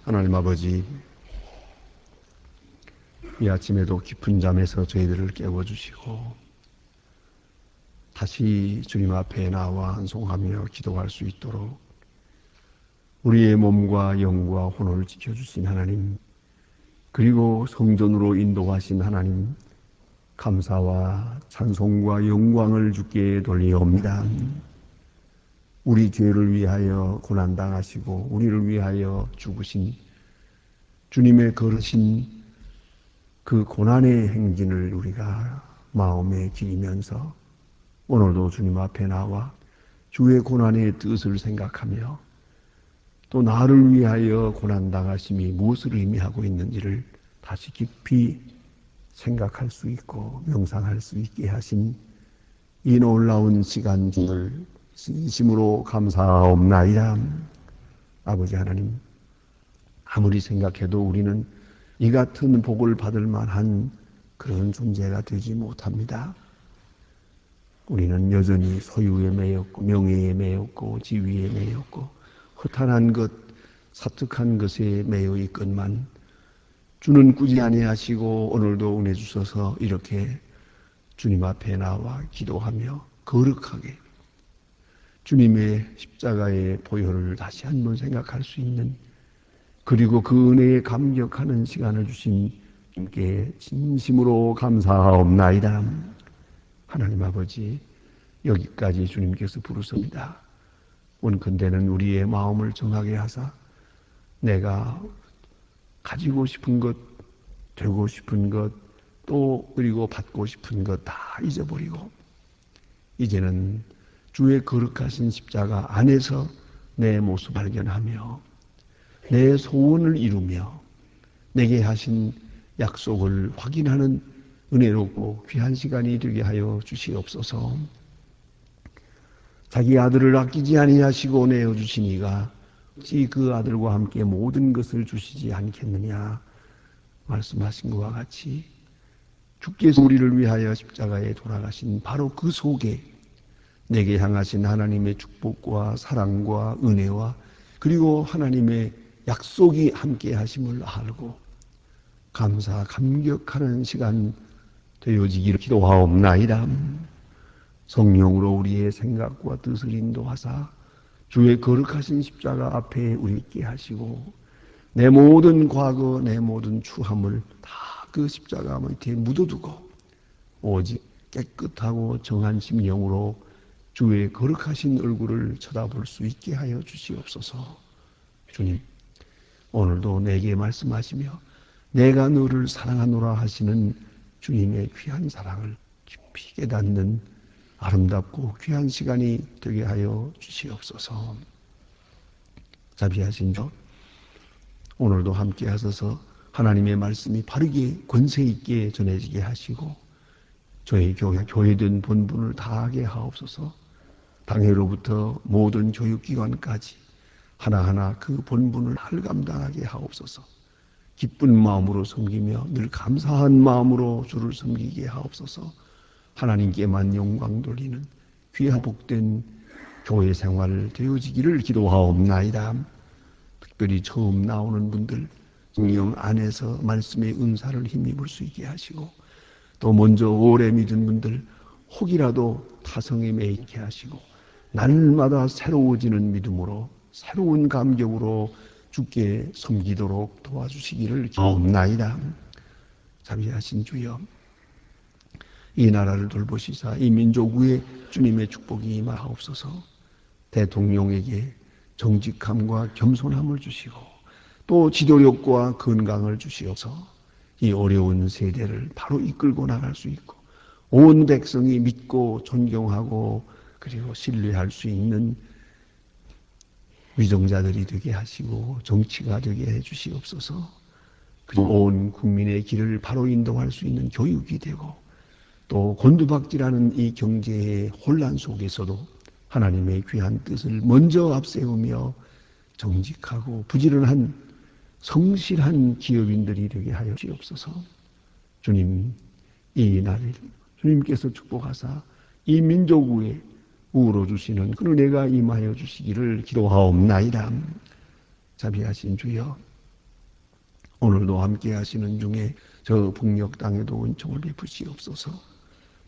하나님 아버지, 이 아침에도 깊은 잠에서 저희들을 깨워주시고 다시 주님 앞에 나와 한송하며 기도할 수 있도록 우리의 몸과 영과 혼을 지켜주신 하나님, 그리고 성전으로 인도하신 하나님, 감사와 찬송과 영광을 주께 돌리옵니다. 우리 죄를 위하여 고난당하시고 우리를 위하여 죽으신 주님의 걸으신 그 고난의 행진을 우리가 마음에 기리면서 오늘도 주님 앞에 나와 주의 고난의 뜻을 생각하며 또 나를 위하여 고난당하심이 무엇을 의미하고 있는지를 다시 깊이 생각할 수 있고 명상할 수 있게 하신 이 놀라운 시간 중을 진심으로 감사하옵나이다. 아버지 하나님, 아무리 생각해도 우리는 이 같은 복을 받을 만한 그런 존재가 되지 못합니다. 우리는 여전히 소유에 매였고 명예에 매였고 지위에 매였고 허탄한 것, 사특한 것에 매여 있건만 주는 꾸지 아니하시고 오늘도 은혜 주셔서 이렇게 주님 앞에 나와 기도하며 거룩하게 주님의 십자가의 보혈을 다시 한번 생각할 수 있는, 그리고 그 은혜에 감격하는 시간을 주신 주님께 진심으로 감사하옵나이다. 하나님 아버지, 여기까지 주님께서 부르십니다. 원컨대는 우리의 마음을 정하게 하사 내가 가지고 싶은 것, 되고 싶은 것, 또 그리고 받고 싶은 것 다 잊어버리고 이제는 주의 거룩하신 십자가 안에서 내 모습 발견하며 내 소원을 이루며 내게 하신 약속을 확인하는 은혜롭고 귀한 시간이 되게 하여 주시옵소서. 자기 아들을 아끼지 아니하시고 내어주신 이가 어찌 그 아들과 함께 모든 것을 주시지 않겠느냐 말씀하신 것과 같이 주께서 우리를 위하여 십자가에 돌아가신 바로 그 속에 내게 향하신 하나님의 축복과 사랑과 은혜와 그리고 하나님의 약속이 함께 하심을 알고 감사 감격하는 시간 되어지기를 기도하옵나이다. 성령으로 우리의 생각과 뜻을 인도하사 주의 거룩하신 십자가 앞에 우리 있게 하시고 내 모든 과거, 내 모든 추함을 다 그 십자가 밑에 묻어두고 오직 깨끗하고 정한 심령으로 주의 거룩하신 얼굴을 쳐다볼 수 있게 하여 주시옵소서. 주님, 오늘도 내게 말씀하시며 내가 너를 사랑하노라 하시는 주님의 귀한 사랑을 깊이 깨닫는 아름답고 귀한 시간이 되게 하여 주시옵소서. 자비하신 주, 오늘도 함께 하셔서 하나님의 말씀이 바르게 권세 있게 전해지게 하시고 저희 교회된 본분을 다하게 하옵소서. 당회로부터 모든 교육기관까지 하나하나 그 본분을 잘 감당하게 하옵소서. 기쁜 마음으로 섬기며 늘 감사한 마음으로 주를 섬기게 하옵소서. 하나님께만 영광 돌리는 귀한 복된 교회 생활 되어지기를 기도하옵나이다. 특별히 처음 나오는 분들 성령 안에서 말씀의 은사를 힘입을 수 있게 하시고 또 먼저 오래 믿은 분들 혹이라도 타성에 매이게 하시고 날마다 새로워지는 믿음으로 새로운 감격으로 주께 섬기도록 도와주시기를 기도하옵나이다. 자비하신 주여, 이 나라를 돌보시사 이 민족 위에 주님의 축복이 임하옵소서. 대통령에게 정직함과 겸손함을 주시고 또 지도력과 건강을 주시옵소서. 이 어려운 세대를 바로 이끌고 나갈 수 있고 온 백성이 믿고 존경하고 그리고 신뢰할 수 있는 위정자들이 되게 하시고 정치가 되게 해주시옵소서. 그리고 온 국민의 길을 바로 인도할 수 있는 교육이 되고 또 곤두박질하는 이 경제의 혼란 속에서도 하나님의 귀한 뜻을 먼저 앞세우며 정직하고 부지런한 성실한 기업인들이 되게 하여 주옵소서. 주님, 이 날을 주님께서 축복하사 이 민족 위에 우러주시는 그 은혜가 임하여 주시기를 기도하옵나이다. 자비하신 주여, 오늘도 함께 하시는 중에 저 북녘 땅에도 은총을 베푸시옵소서.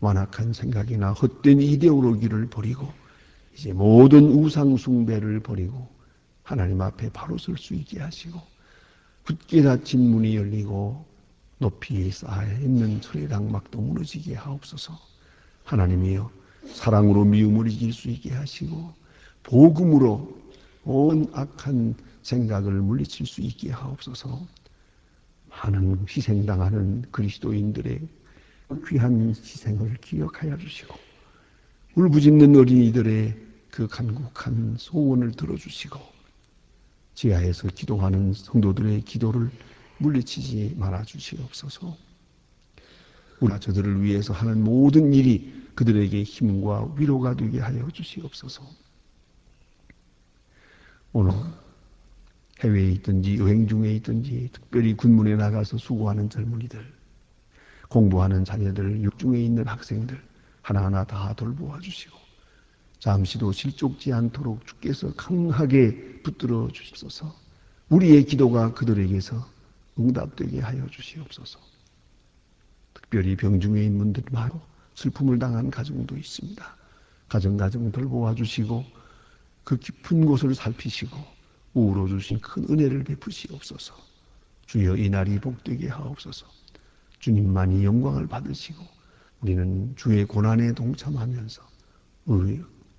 완악한 생각이나 헛된 이데올로기를 버리고 이제 모든 우상 숭배를 버리고 하나님 앞에 바로 설 수 있게 하시고, 굳게 닫힌 문이 열리고 높이 쌓여 있는 수레당막도 무너지게 하옵소서. 하나님이여, 사랑으로 미움을 이길 수 있게 하시고 복음으로 온 악한 생각을 물리칠 수 있게 하옵소서. 많은 희생당하는 그리스도인들의 귀한 희생을 기억하여 주시고, 울부짖는 어린이들의 그 간곡한 소원을 들어주시고, 지하에서 기도하는 성도들의 기도를 물리치지 말아 주시옵소서. 우리가 저들을 위해서 하는 모든 일이 그들에게 힘과 위로가 되게 하여 주시옵소서. 오늘 해외에 있든지 여행 중에 있든지, 특별히 군문에 나가서 수고하는 젊은이들, 공부하는 자녀들, 육중에 있는 학생들 하나하나 다 돌보아 주시고, 잠시도 실족지 않도록 주께서 강하게 붙들어 주시옵소서. 우리의 기도가 그들에게서 응답되게 하여 주시옵소서. 특별히 병중에 있는 분들 많고 슬픔을 당한 가정도 있습니다. 가정 돌보아 주시고 그 깊은 곳을 살피시고 우러 주신 큰 은혜를 베푸시옵소서. 주여, 이 날이 복되게 하옵소서. 주님만이 영광을 받으시고 우리는 주의 고난에 동참하면서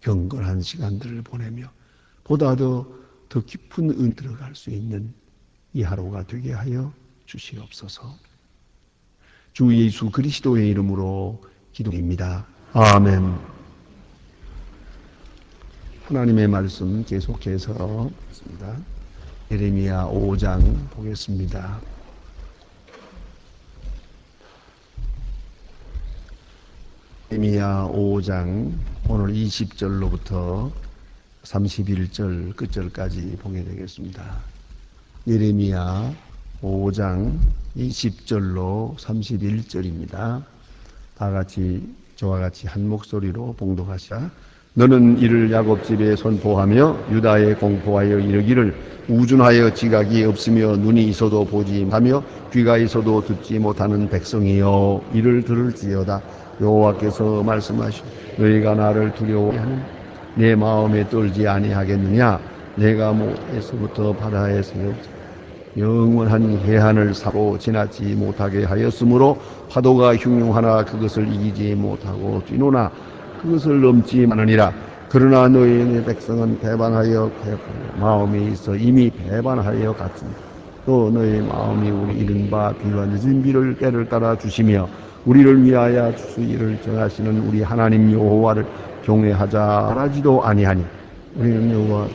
경건한 시간들을 보내며 보다 더 깊은 은 들어갈 수 있는 이 하루가 되게 하여 주시옵소서. 주 예수 그리스도의 이름으로 기도드립니다. 아멘. 하나님의 말씀 계속해서 있습니다. 예레미야 5장 보겠습니다. 예레미야 5장 오늘 20절로부터 31절 끝절까지 보게 되겠습니다. 예레미야 5장 20절로 31절입니다. 다 같이 저와 같이 한 목소리로 봉독하시라. 너는 이를 야곱 집에 선포하며 유다에 공포하여 이르기를, 우준하여 지각이 없으며 눈이 있어도 보지 못하며 귀가 있어도 듣지 못하는 백성이여, 이를 들을지어다. 여호와께서 말씀하시오. 너희가 나를 두려워하는 내 마음에 떨지 아니하겠느냐? 내가 모에서부터 바다에서 영원한 해안을 사고 지나지 못하게 하였으므로 파도가 흉흉하나 그것을 이기지 못하고 뛰노나 그것을 넘지 않으니라. 그러나 너희 내 백성은 배반하여 마음에 있어 이미 배반하여 갔으니 또 너희 마음이 우리 이른바 비와 늦은 비를 때를 따라 주시며 우리를 위하여 주수일을 정하시는 우리 하나님 여호와를 경외하자 하지도 아니하니, 우리는 여호와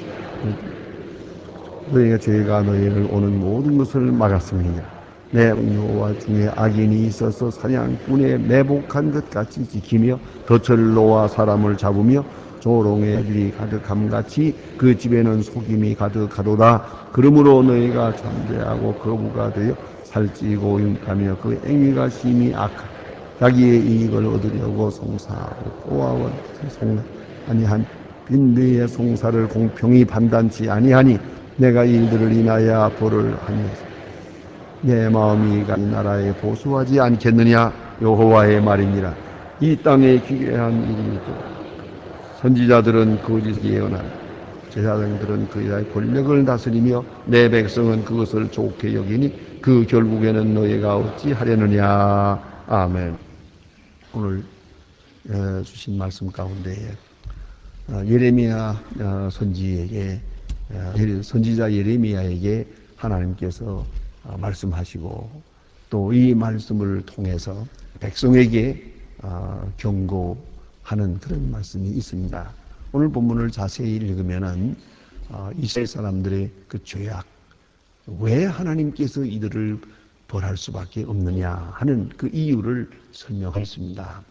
너희가 죄가 너희를 오는 모든 것을 막았음이냐. 내 여호와 중에 악인이 있어서 사냥꾼에 매복한 것 같이 지키며 덫을 놓아 사람을 잡으며 조롱의 일이 가득함같이 그 집에는 속임이 가득하도다. 그러므로 너희가 잠대하고 거부가 되어 살찌고 흉하며 그 행위가 심히 악하다. 자기의 이익을 얻으려고 송사하고 꼬아와 아니한 빈대의 송사를 공평히 판단치 아니하니, 내가 이들을 인하여 벌을 하면서 내 마음이 이 나라에 보수하지 않겠느냐. 여호와의 말이니라. 이 땅에 기괴한 일이 있고 선지자들은 거짓 예언하고 제사장들은 그의 권력을 다스리며 내 백성은 그것을 좋게 여기니 그 결국에는 너희가 어찌 하려느냐. 아멘. 오늘 주신 말씀 가운데 예레미야 선지에게, 선지자 예레미야에게 하나님께서 말씀하시고 또 이 말씀을 통해서 백성에게 경고하는 그런 말씀이 있습니다. 오늘 본문을 자세히 읽으면은 이스라엘 사람들의 그 죄악, 왜 하나님께서 이들을 벌할 수밖에 없느냐 하는 그 이유를 설명했습니다.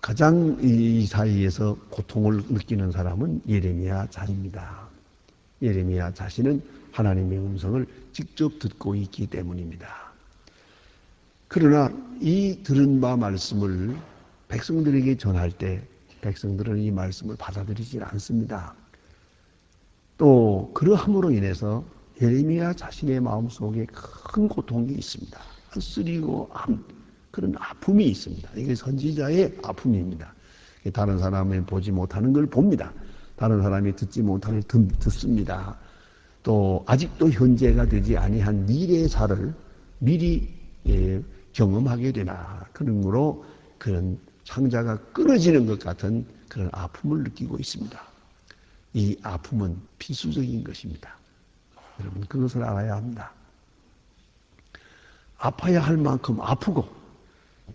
가장 이 사이에서 고통을 느끼는 사람은 예레미야 자신입니다. 예레미야 자신은 하나님의 음성을 직접 듣고 있기 때문입니다. 그러나 이 들은 바 말씀을 백성들에게 전할 때 백성들은 이 말씀을 받아들이지 않습니다. 또 그러함으로 인해서 예레미야 자신의 마음속에 큰 고통이 있습니다. 쓰리고 그런 아픔이 있습니다. 이게 선지자의 아픔입니다. 다른 사람이 보지 못하는 걸 봅니다. 다른 사람이 듣지 못하는 걸 듣습니다. 또 아직도 현재가 되지 아니한 미래의 살을 미리 경험하게 되나 그런 거로 그런 창자가 끊어지는 것 같은 그런 아픔을 느끼고 있습니다. 이 아픔은 필수적인 것입니다. 여러분 그것을 알아야 합니다. 아파야 할 만큼 아프고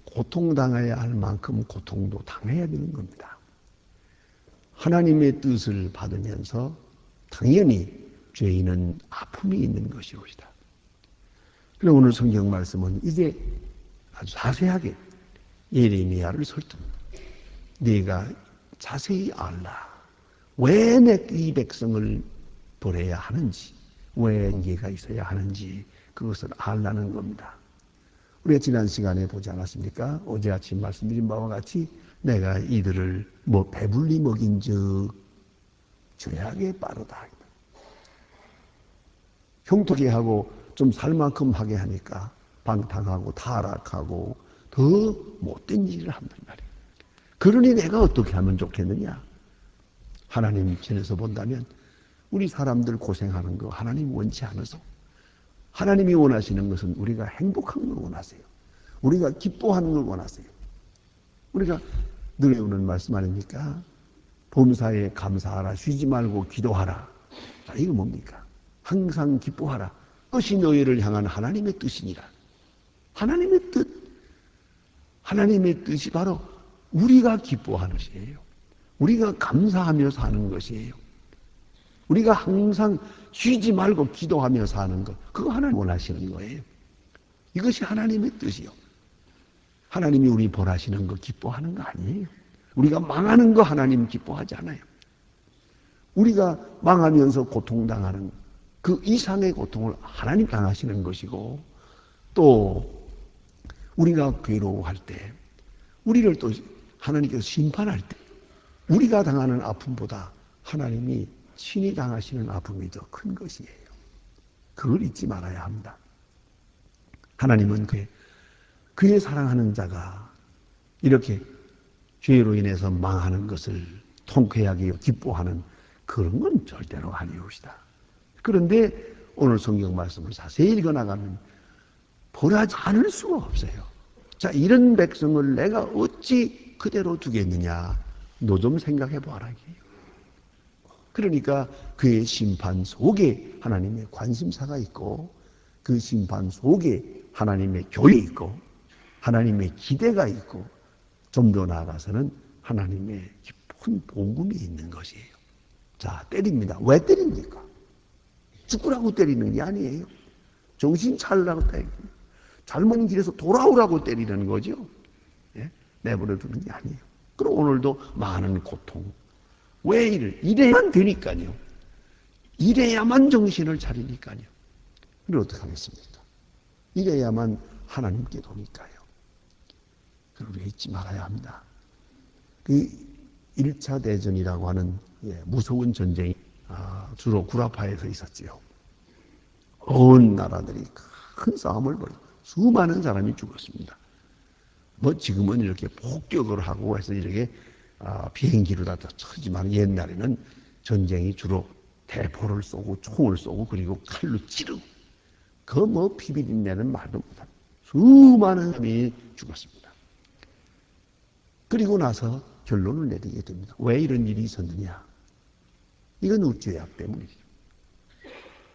고통당해야 할 만큼 고통도 당해야 되는 겁니다. 하나님의 뜻을 받으면서 당연히 죄인은 아픔이 있는 것이옵니다. 그래서 오늘 성경 말씀은 이제 아주 자세하게 예레미야를 설득합니다. 네가 자세히 알라. 왜 내 이 백성을 버려야 하는지, 왜 한계가 있어야 하는지 그것을 알라는 겁니다. 우리가 지난 시간에 보지 않았습니까? 어제 아침 말씀드린 바와 같이 내가 이들을 배불리 먹인 즉 죄악에 빠르다. 형통하게 하고 좀 살 만큼 하게 하니까 방탕하고 타락하고 더 못된 일을 한단 말이에요. 그러니 내가 어떻게 하면 좋겠느냐? 하나님 편에서 본다면 우리 사람들 고생하는 거 하나님 원치 않아서 하나님이 원하시는 것은 우리가 행복한 걸 원하세요. 우리가 기뻐하는 걸 원하세요. 우리가 늘 외우는 말씀 아닙니까? 범사에 감사하라. 쉬지 말고 기도하라. 자, 이거 뭡니까? 항상 기뻐하라. 그것이 너희를 향한 하나님의 뜻이니라. 하나님의 뜻. 하나님의 뜻이 바로 우리가 기뻐하는 것이에요. 우리가 감사하며 사는 것이에요. 우리가 항상 쉬지 말고 기도하며 사는 것. 그거 하나님 원하시는 거예요. 이것이 하나님의 뜻이요. 하나님이 우리 벌하시는 거 기뻐하는 거 아니에요. 우리가 망하는 거 하나님 기뻐하지 않아요. 우리가 망하면서 고통당하는 그 이상의 고통을 하나님 당하시는 것이고 또 우리가 괴로워할 때 우리를 또 하나님께서 심판할 때 우리가 당하는 아픔보다 하나님이 친히 당하시는 아픔이 더 큰 것이에요. 그걸 잊지 말아야 합니다. 하나님은 그의 사랑하는 자가 이렇게 죄로 인해서 망하는 것을 통쾌하게 기뻐하는 그런 건 절대로 아니옵시다. 그런데 오늘 성경 말씀을 자세히 읽어나가면 벌하지 않을 수가 없어요. 자, 이런 백성을 내가 어찌 그대로 두겠느냐. 너 좀 생각해 보아라. 그러니까 그의 심판 속에 하나님의 관심사가 있고 그 심판 속에 하나님의 교회 있고 하나님의 기대가 있고 좀 더 나아가서는 하나님의 깊은 복음이 있는 것이에요. 자, 때립니다. 왜 때립니까? 죽으라고 때리는 게 아니에요. 정신 차리라고 때리는 거예요. 잘못 길에서 돌아오라고 때리는 거죠. 예? 내버려 두는 게 아니에요. 그럼 오늘도 많은 고통. 왜 이래야만 되니까요. 이래야만 정신을 차리니까요. 그럼 어떻게 하겠습니까? 이래야만 하나님께 도니까요. 그걸 우리가 잊지 말아야 합니다. 그 1차 대전이라고 하는 무서운 전쟁이 주로 구라파에서 있었지요. 온 나라들이 큰 싸움을 벌이고 수많은 사람이 죽었습니다. 지금은 이렇게 폭격을 하고 해서 이렇게 비행기로 다 쳐지만 옛날에는 전쟁이 주로 대포를 쏘고 총을 쏘고 그리고 칼로 찌르고 피비린내는 말도 못합니다. 수많은 사람이 죽었습니다. 그리고 나서 결론을 내리게 됩니다. 왜 이런 일이 있었느냐? 이건 죄악 때문이죠.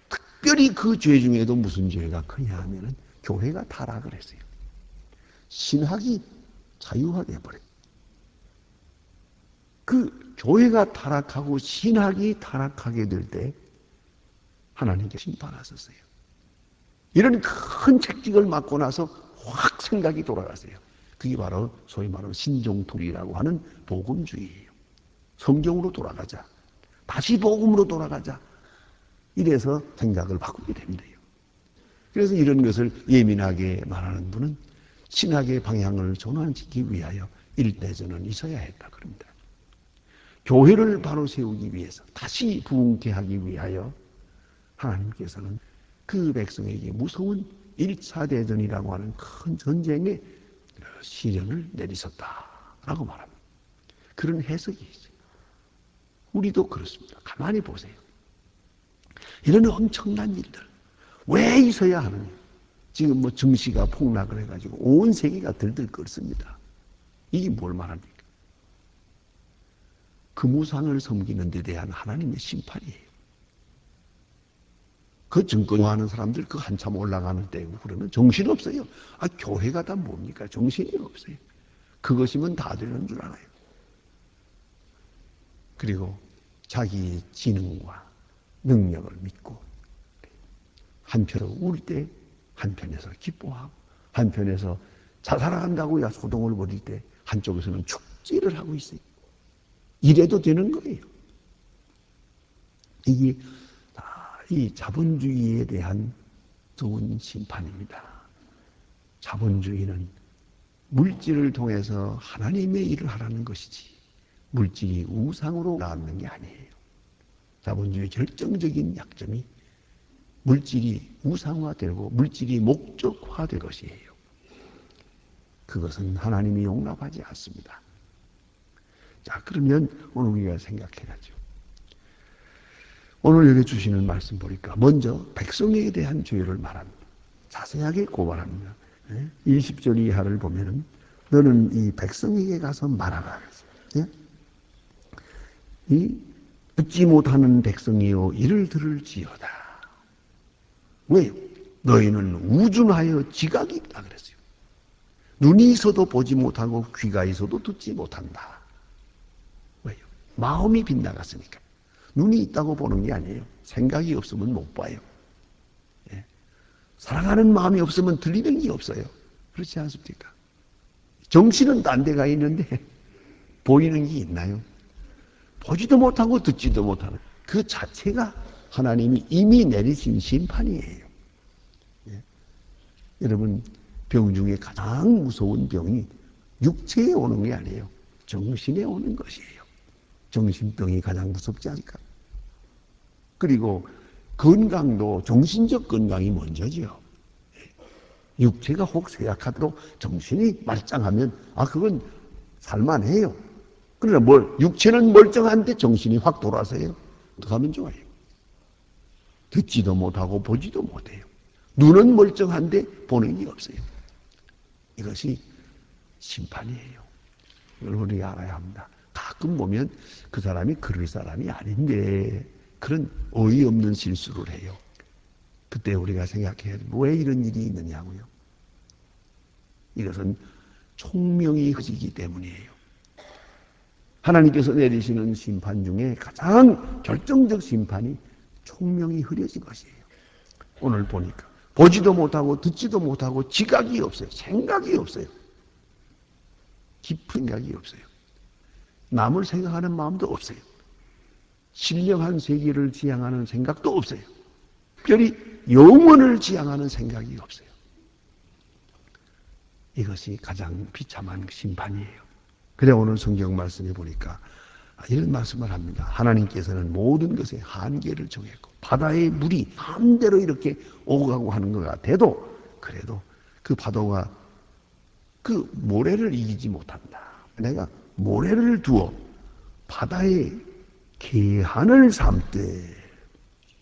특별히 그 죄 중에도 무슨 죄가 크냐 하면은 교회가 타락을 했어요. 신학이 자유화돼 버려요. 그 교회가 타락하고 신학이 타락하게 될 때 하나님께 심판하셨어요. 이런 큰 책직을 맡고 나서 확 생각이 돌아갔어요. 그게 바로 소위 말하는 신종통이라고 하는 복음주의예요. 성경으로 돌아가자. 다시 복음으로 돌아가자. 이래서 생각을 바꾸게 됩니다. 그래서 이런 것을 예민하게 말하는 분은 신학의 방향을 전환시키기 위하여 일대전은 있어야 했다 그럽니다. 교회를 바로 세우기 위해서 다시 부흥케 하기 위하여 하나님께서는 그 백성에게 무서운 1차 대전이라고 하는 큰 전쟁의 시련을 내리셨다라고 말합니다. 그런 해석이 있어요. 우리도 그렇습니다. 가만히 보세요. 이런 엄청난 일들 왜 있어야 하느냐. 지금 뭐 증시가 폭락을 해가지고 온 세계가 들들 끓습니다. 이게 뭘 말합니까? 금우상을 섬기는 데 대한 하나님의 심판이에요. 그 증권화하는 사람들 그 한참 올라가는 때고 그러면 정신없어요. 아, 교회가 다 뭡니까? 정신이 없어요. 그것이면 다 되는 줄 알아요. 그리고 자기의 지능과 능력을 믿고 한편으로 울 때 한편에서 기뻐하고 한편에서 자살한다고 소동을 벌일 때 한쪽에서는 축제를 하고 있어요. 이래도 되는 거예요. 이게 이 자본주의에 대한 좋은 심판입니다. 자본주의는 물질을 통해서 하나님의 일을 하라는 것이지 물질이 우상으로 나왔는 게 아니에요. 자본주의의 결정적인 약점이 물질이 우상화되고 물질이 목적화된 것이에요. 그것은 하나님이 용납하지 않습니다. 자, 그러면 오늘 우리가 생각해야죠. 오늘 여기 주시는 말씀 보니까 먼저 백성에 대한 죄를 말합니다. 자세하게 고발합니다. 20절 이하를 보면은 너는 이 백성에게 가서 말하라. 이 듣지 못하는 백성이요 이를 들을지어다. 왜요? 너희는 우준하여 지각이 있다 그랬어요. 눈이 있어도 보지 못하고 귀가 있어도 듣지 못한다. 왜요? 마음이 빗나갔으니까. 눈이 있다고 보는 게 아니에요. 생각이 없으면 못 봐요. 예. 사랑하는 마음이 없으면 들리는 게 없어요. 그렇지 않습니까? 정신은 딴 데가 있는데 보이는 게 있나요? 보지도 못하고 듣지도 못하는 그 자체가 하나님이 이미 내리신 심판이에요. 예. 여러분, 병 중에 가장 무서운 병이 육체에 오는 게 아니에요. 정신에 오는 것이에요. 정신병이 가장 무섭지 않을까? 그리고 건강도 정신적 건강이 먼저죠. 육체가 혹 쇠약하도록 정신이 말짱하면 그건 살만해요. 그러나 육체는 멀쩡한데 정신이 확 돌아서요. 어떻게 하면 좋아요? 듣지도 못하고 보지도 못해요. 눈은 멀쩡한데 보는 게 없어요. 이것이 심판이에요. 이걸 우리가 알아야 합니다. 가끔 보면 그 사람이 그럴 사람이 아닌데 그런 어이없는 실수를 해요. 그때 우리가 생각해야 돼요. 왜 이런 일이 있느냐고요. 이것은 총명이 흐지기 때문이에요. 하나님께서 내리시는 심판 중에 가장 결정적 심판이 총명이 흐려진 것이에요. 오늘 보니까 보지도 못하고 듣지도 못하고 지각이 없어요. 생각이 없어요. 깊은 생각이 없어요. 남을 생각하는 마음도 없어요. 신령한 세계를 지향하는 생각도 없어요. 특별히 영원을 지향하는 생각이 없어요. 이것이 가장 비참한 심판이에요. 그래 오늘 성경 말씀에 보니까 이런 말씀을 합니다. 하나님께서는 모든 것에 한계를 정했고 바다의 물이 마음대로 이렇게 오고 가고 하는 것 같아도 그래도 그 파도가 그 모래를 이기지 못한다. 내가 모래를 두어 바다의 계한을 삼되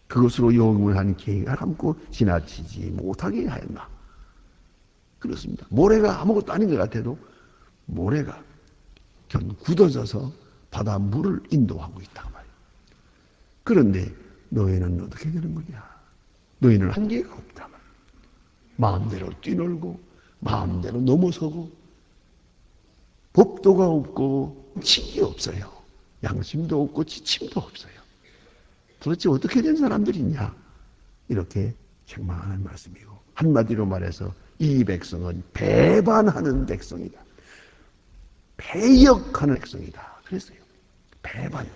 그것으로 영원한 계획을 삼고 지나치지 못하게 하였나. 그렇습니다. 모래가 아무것도 아닌 것 같아도 모래가 굳어져서 바다 물을 인도하고 있단 말이에요. 그런데 너희는 어떻게 되는 거냐? 너희는 한계가 없단 말이에요. 마음대로 뛰놀고 마음대로 넘어서고 법도가 없고 칙이 없어요. 양심도 없고 지침도 없어요. 도대체 어떻게 된 사람들이냐? 이렇게 책망하는 말씀이고 한마디로 말해서 이 백성은 배반하는 백성이다. 배역하는 백성이다. 그랬어요. 배반.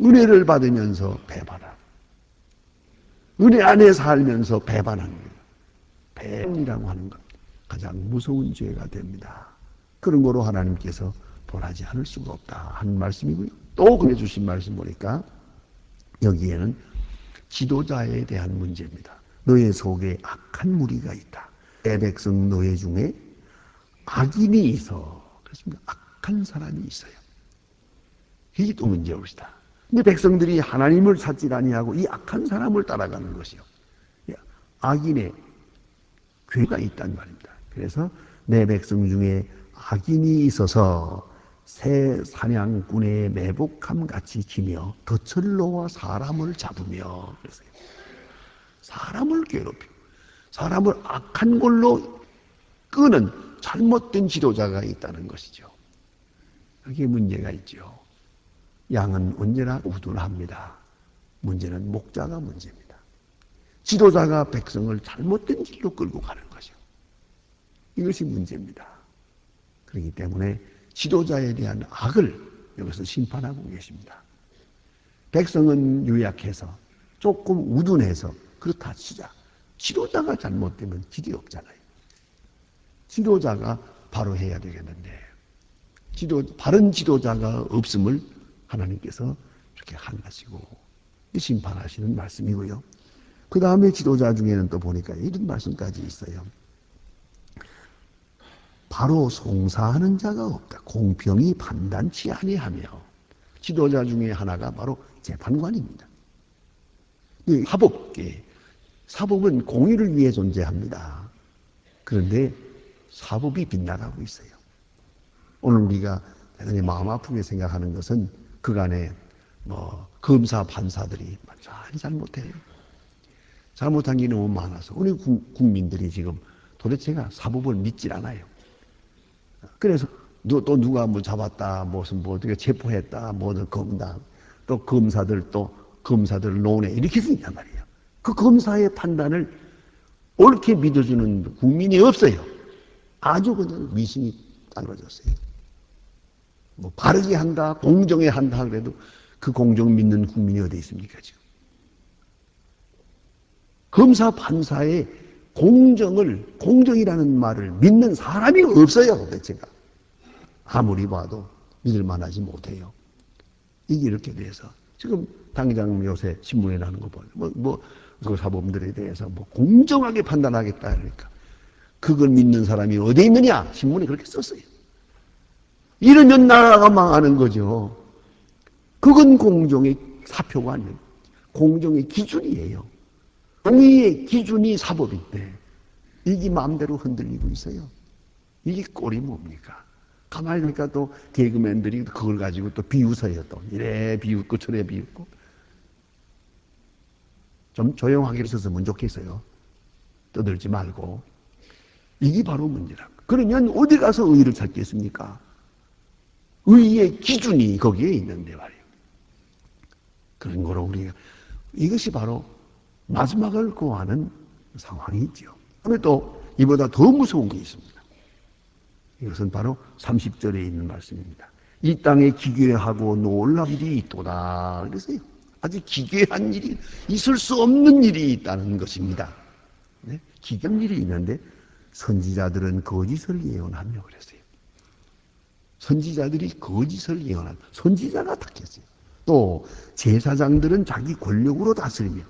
은혜를 받으면서 배반하고 은혜 안에 살면서 배반하는 거예요. 배반이라고 하는 것 가장 무서운 죄가 됩니다. 그런 거로 하나님께서 벌하지 않을 수가 없다 하는 말씀이고요. 또 그래 주신 말씀 보니까 여기에는 지도자에 대한 문제입니다. 너희 속에 악한 무리가 있다. 내 백성 너희 중에 악인이 있어. 그렇습니다. 악한 사람이 있어요. 이게 또 문제입니다. 근데 백성들이 하나님을 찾지 아니하고 이 악한 사람을 따라가는 것이요. 악인의 괴가 있단 말입니다. 그래서 내 백성 중에 악인이 있어서 새 사냥꾼의 매복함 같이 기며 덫을 놓아 사람을 잡으며 그랬어요. 사람을 괴롭히고 사람을 악한 걸로 끄는 잘못된 지도자가 있다는 것이죠. 여기에 문제가 있죠. 양은 언제나 우둔합니다. 문제는 목자가 문제입니다. 지도자가 백성을 잘못된 길로 끌고 가는 거죠. 이것이 문제입니다. 그렇기 때문에 지도자에 대한 악을 여기서 심판하고 계십니다. 백성은 유약해서 조금 우둔해서 그렇다 치자. 지도자가 잘못되면 길이 없잖아요. 지도자가 바로 해야 되겠는데 바른 지도자가 없음을 하나님께서 이렇게 하시고 심판하시는 말씀이고요. 그 다음에 지도자 중에는 또 보니까 이런 말씀까지 있어요. 바로 송사하는 자가 없다. 공평히 판단치 아니하며. 지도자 중에 하나가 바로 재판관입니다. 사법은 공의를 위해 존재합니다. 그런데 사법이 빗나가고 있어요. 오늘 우리가 대단히 마음 아프게 생각하는 것은 그간에 검사 판사들이 많이 잘못해요. 잘못한 게 너무 많아서 우리 국민들이 지금 도대체가 사법을 믿질 않아요. 그래서 또 누가 뭐 잡았다, 무슨 어떻게 체포했다, 뭐든 검다, 또 검사들 논에 이렇게 쓴단 말이에요. 그 검사의 판단을 옳게 믿어주는 국민이 없어요. 아주 그냥 위신이 떨어졌어요. 바르게 한다, 공정에 한다 그래도 그 공정 믿는 국민이 어디 있습니까, 지금? 검사, 판사의 공정이라는 말을 믿는 사람이 없어요, 도대체가. 아무리 봐도 믿을 만하지 못해요. 이게 이렇게 돼서 지금 당장 요새 신문에 나는 거 봐요. 그 사범들에 대해서 공정하게 판단하겠다 그러니까 그걸 믿는 사람이 어디 있느냐? 신문에 그렇게 썼어요. 이러면 나라가 망하는 거죠. 그건 공정의 사표가 아니에요. 공정의 기준이에요. 공의의 기준이 사법인데 이게 마음대로 흔들리고 있어요. 이게 꼴이 뭡니까? 가만히 보니까 또 개그맨들이 그걸 가지고 또 비웃어요. 또 이래 비웃고 저래 비웃고. 좀 조용하게 있었으면 좋겠어요. 떠들지 말고. 이게 바로 문제라고. 그러면 어디 가서 의의를 찾겠습니까? 의의의 기준이 거기에 있는데 말이에요. 그런 거로 우리가 이것이 바로 마지막을 구하는 상황이 있죠. 그런데 또 이보다 더 무서운 게 있습니다. 이것은 바로 30절에 있는 말씀입니다. 이 땅에 기괴하고 놀라운 일이 있도다. 그래서요. 아주 기괴한 일이 있을 수 없는 일이 있다는 것입니다. 네? 기괴한 일이 있는데 선지자들은 거짓을 예언하며 그랬어요. 선지자들이 거짓을 예언한 선지자가 탁했어요. 또 제사장들은 자기 권력으로 다스리며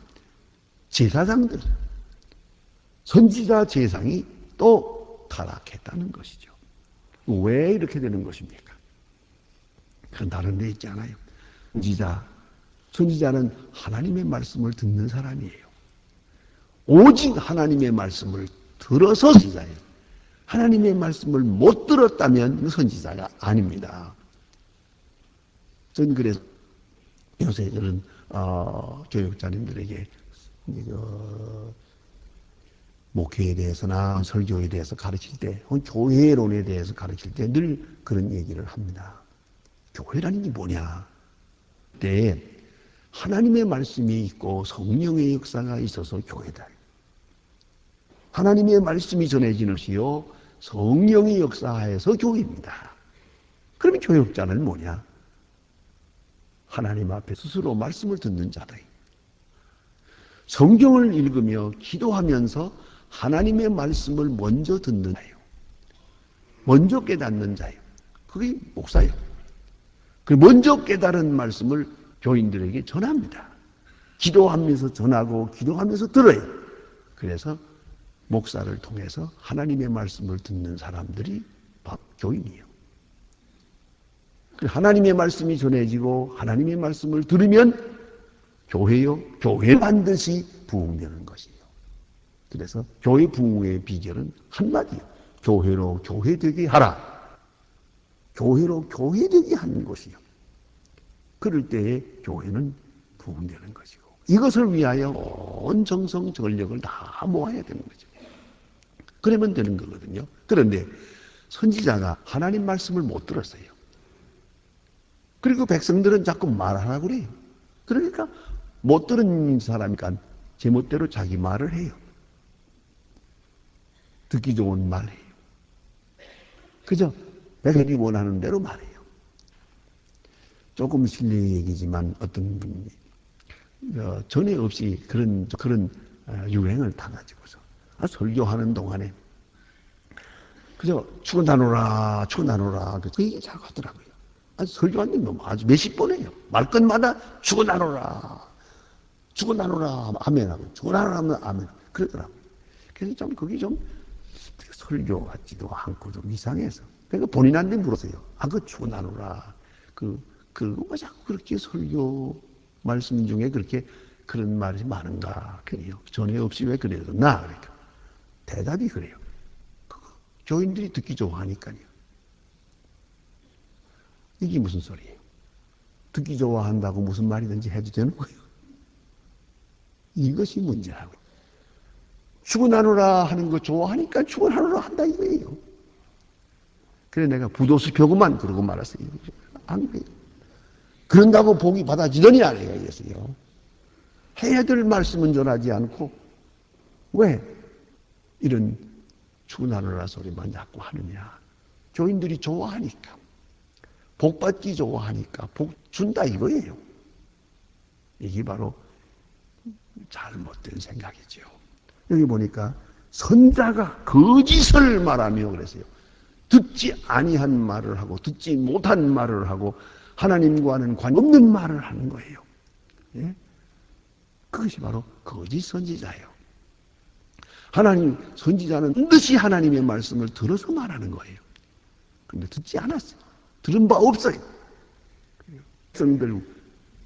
제사장들 선지자 제상이 또 타락했다는 것이죠. 왜 이렇게 되는 것입니까? 그건 다른 데 있지 않아요. 선지자는 하나님의 말씀을 듣는 사람이에요. 오직 하나님의 말씀을 들어서 선지자예요. 하나님의 말씀을 못 들었다면 선지자가 아닙니다. 저는 그래서 요새 저는 교육자님들에게 목회에 대해서나 설교에 대해서 가르칠 때, 교회론에 대해서 가르칠 때 늘 그런 얘기를 합니다. 교회라는 게 뭐냐? 그때 하나님의 말씀이 있고 성령의 역사가 있어서 교회다. 하나님의 말씀이 전해지는 것이요 성령의 역사하에서 교회입니다. 그러면 교육자는 뭐냐? 하나님 앞에 스스로 말씀을 듣는 자다. 성경을 읽으며 기도하면서 하나님의 말씀을 먼저 듣는 자예요. 먼저 깨닫는 자예요. 그게 목사예요. 그 먼저 깨달은 말씀을 교인들에게 전합니다. 기도하면서 전하고 기도하면서 들어요. 그래서 목사를 통해서 하나님의 말씀을 듣는 사람들이 교인이에요. 하나님의 말씀이 전해지고 하나님의 말씀을 들으면 교회요, 교회 반드시 부흥되는 것이에요. 그래서 교회 부흥의 비결은 한마디요. 교회로 교회되게 하라. 교회로 교회되게 하는 것이요. 그럴 때에 교회는 부흥되는 것이고, 이것을 위하여 온 정성 전력을 다 모아야 되는 거죠. 그러면 되는 거거든요. 그런데 선지자가 하나님 말씀을 못 들었어요. 그리고 백성들은 자꾸 말하라고 그래요. 그러니까 못 들은 사람이니까 제멋대로 자기 말을 해요. 듣기 좋은 말 해요. 그저 백성이 원하는 대로 말해요. 조금 실례 얘기지만 어떤 분이 전에 없이 그런 유행을 타가지고서 설교하는 동안에 그저 축원하노라 축원하노라 그 얘기 자꾸 하더라고요. 설교하는 놈 아주 몇십 번 해요. 말끝마다 축원하노라 축원하노라 아멘하고 축원하노라 하면 아멘 그러더라고요. 그래서 좀 그게 좀 설교 같지도 않고 좀 이상해서 그러니까 본인한테 물었어요. 그 축원하노라 그거 자꾸 그렇게 설교 말씀 중에 그렇게 그런 말이 많은가 그래요. 전에 없이 왜 그래였나 그러니까 대답이 그래요. 교인들이 듣기 좋아하니까요. 이게 무슨 소리예요? 듣기 좋아한다고 무슨 말이든지 해도 되는 거예요. 이것이 문제라고요. 축원하노라 하는 거 좋아하니까 축원하노라 한다 이거예요. 그래 내가 부도수 표구만 그러고 말았어요. 안 그래요. 그런다고 복이 받아지더니 안 해요. 이랬어요. 해야 될 말씀은 전하지 않고 왜 이런 축원하노라 소리만 자꾸 하느냐. 교인들이 좋아하니까 복 받기 좋아하니까 복 준다 이거예요. 이게 바로 잘못된 생각이죠. 여기 보니까 선자가 거짓을 말하며 그랬어요. 듣지 아니한 말을 하고 듣지 못한 말을 하고 하나님과는 관없는 말을 하는 거예요. 예? 그것이 바로 거짓 선지자예요. 하나님 선지자는 반드시 하나님의 말씀을 들어서 말하는 거예요. 그런데 듣지 않았어요. 들은 바 없어요. 백성들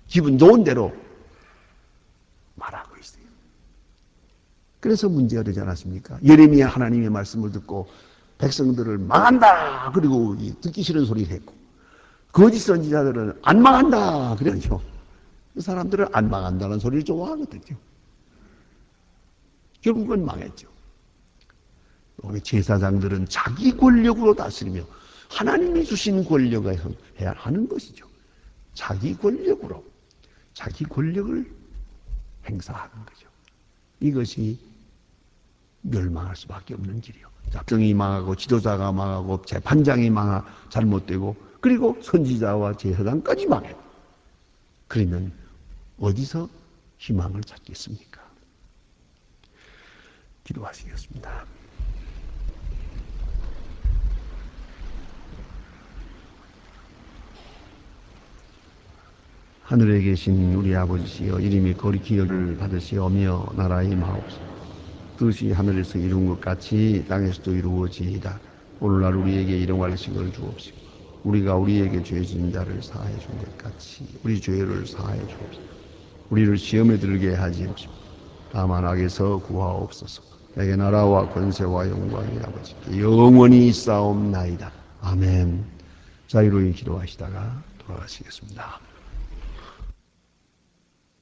기분 좋은 대로 말하고 있어요. 그래서 문제가 되지 않았습니까? 예레미야 하나님의 말씀을 듣고 백성들을 망한다 그리고 듣기 싫은 소리를 했고 거짓 선지자들은 안 망한다 그랬죠. 그 사람들은 안 망한다는 소리를 좋아하거든요. 결국은 망했죠. 제사장들은 자기 권력으로 다스리며 하나님이 주신 권력을 해야 하는 것이죠. 자기 권력으로 자기 권력을 행사하는 거죠. 이것이 멸망할 수밖에 없는 길이요. 작정이 망하고 지도자가 망하고 재판장이 잘못되고 그리고 선지자와 제사장까지 망해요. 그러면 어디서 희망을 찾겠습니까? 기도하시겠습니다. 하늘에 계신 우리 아버지시여 이름이 거룩히 기여를 받으시오며 나라의 임하옵소서. 뜻이 하늘에서 이룬 것 같이 땅에서도 이루어지이다. 오늘날 우리에게 일용할 식을 주옵시고 우리가 우리에게 죄 지은 자를 사하여 준 것 같이 우리 죄를 사하여 주옵소서. 우리를 시험에 들게 하지 마시고 다만 악에서 구하옵소서. 내게 나라와 권세와 영광이 아버지께 영원히 있사옵나이다. 아멘. 자유로이 기도하시다가 돌아가시겠습니다.